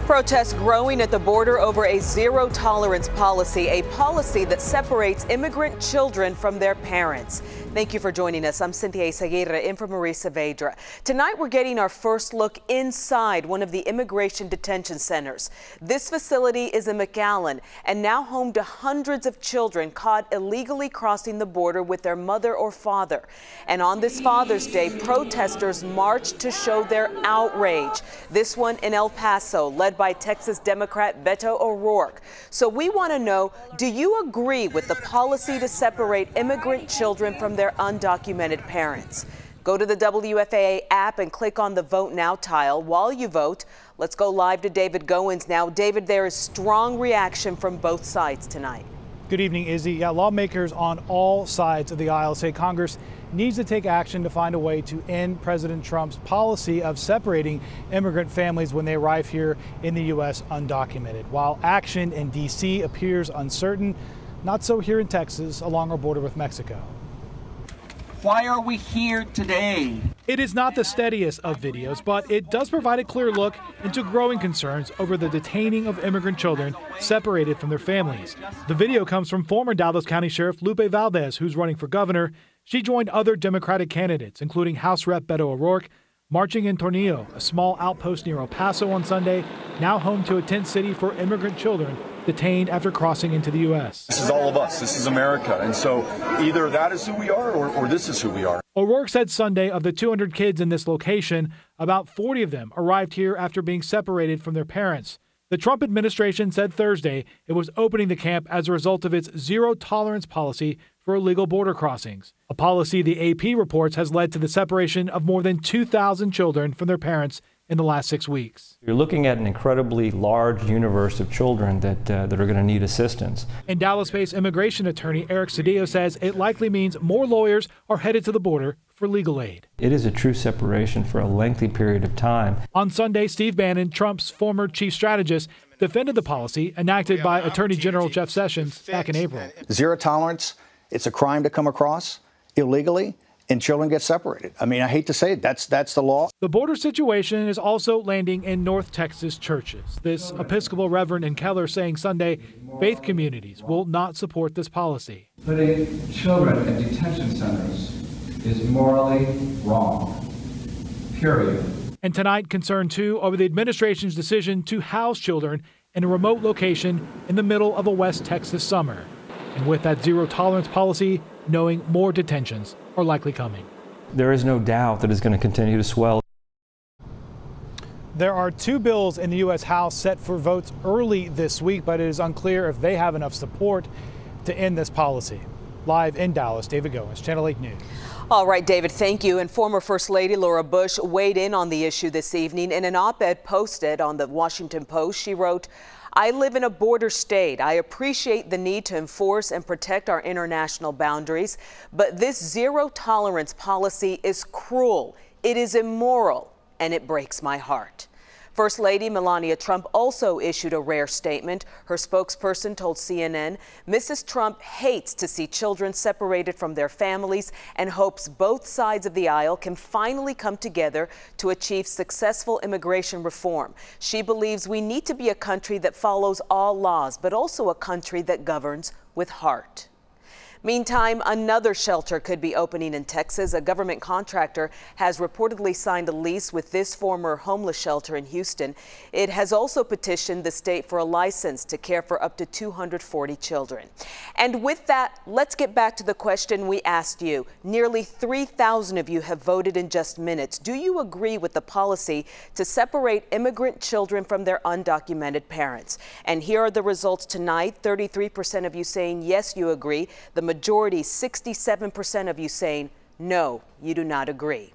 Protests growing at the border over a zero-tolerance policy, a policy that separates immigrant children from their parents. Thank you for joining us. I'm Cynthia Izaguirre in for Marie Saavedra. Tonight, we're getting our first look inside one of the immigration detention centers. This facility is in McAllen and now home to hundreds of children caught illegally crossing the border with their mother or father. And on this Father's Day, protesters marched to show their outrage. This one in El Paso, led by Texas Democrat Beto O'Rourke. So we want to know, do you agree with the policy to separate immigrant children from their undocumented parents? Go to the WFAA app and click on the Vote Now tile. While you vote, let's go live to David Goins now. David, there is strong reaction from both sides tonight. Good evening, Izzy. Yeah, lawmakers on all sides of the aisle say Congress needs to take action to find a way to end President Trump's policy of separating immigrant families when they arrive here in the U.S. undocumented. While action in D.C. appears uncertain, not so here in Texas along our border with Mexico. Why are we here today? It is not the steadiest of videos, but it does provide a clear look into growing concerns over the detaining of immigrant children separated from their families. The video comes from former Dallas County Sheriff Lupe Valdez, who's running for governor. She joined other Democratic candidates, including House Rep Beto O'Rourke, marching in Tornillo, a small outpost near El Paso on Sunday, now home to a tent city for immigrant children detained after crossing into the U.S. This is all of us. This is America. And so either that is who we are or this is who we are. O'Rourke said Sunday of the 200 kids in this location, about 40 of them arrived here after being separated from their parents. The Trump administration said Thursday it was opening the camp as a result of its zero-tolerance policy for illegal border crossings, a policy the AP reports has led to the separation of more than 2,000 children from their parents in the last 6 weeks. You're looking at an incredibly large universe of children that are going to need assistance. And Dallas-based immigration attorney Eric Cedillo says it likely means more lawyers are headed to the border for legal aid. It is a true separation for a lengthy period of time. On Sunday, Steve Bannon, Trump's former chief strategist, defended the policy enacted by Attorney General Jeff Sessions back in April. Zero tolerance. It's a crime to come across illegally, and children get separated. I mean, I hate to say it, that's the law. The border situation is also landing in North Texas churches. This Episcopal Reverend in Keller saying Sunday, faith communities will not support this policy. Putting children in detention centers is morally wrong, period. And tonight, concern too over the administration's decision to house children in a remote location in the middle of a West Texas summer. And with that zero-tolerance policy, knowing more detentions are likely coming. There is no doubt that it's going to continue to swell. There are two bills in the U.S. House set for votes early this week, but it is unclear if they have enough support to end this policy. Live in Dallas, David Goins, Channel 8 News. All right, David, thank you. And former First Lady Laura Bush weighed in on the issue this evening. In an op-ed posted on the Washington Post, she wrote, "I live in a border state. I appreciate the need to enforce and protect our international boundaries, but this zero-tolerance policy is cruel, it is immoral, and it breaks my heart." First Lady Melania Trump also issued a rare statement. Her spokesperson told CNN, Mrs. Trump hates to see children separated from their families and hopes both sides of the aisle can finally come together to achieve successful immigration reform. She believes we need to be a country that follows all laws, but also a country that governs with heart. Meantime, another shelter could be opening in Texas. A government contractor has reportedly signed a lease with this former homeless shelter in Houston. It has also petitioned the state for a license to care for up to 240 children. And with that, let's get back to the question we asked you. Nearly 3,000 of you have voted in just minutes. Do you agree with the policy to separate immigrant children from their undocumented parents? And here are the results tonight. 33% of you saying yes, you agree. The majority, 67% of you saying, no, you do not agree.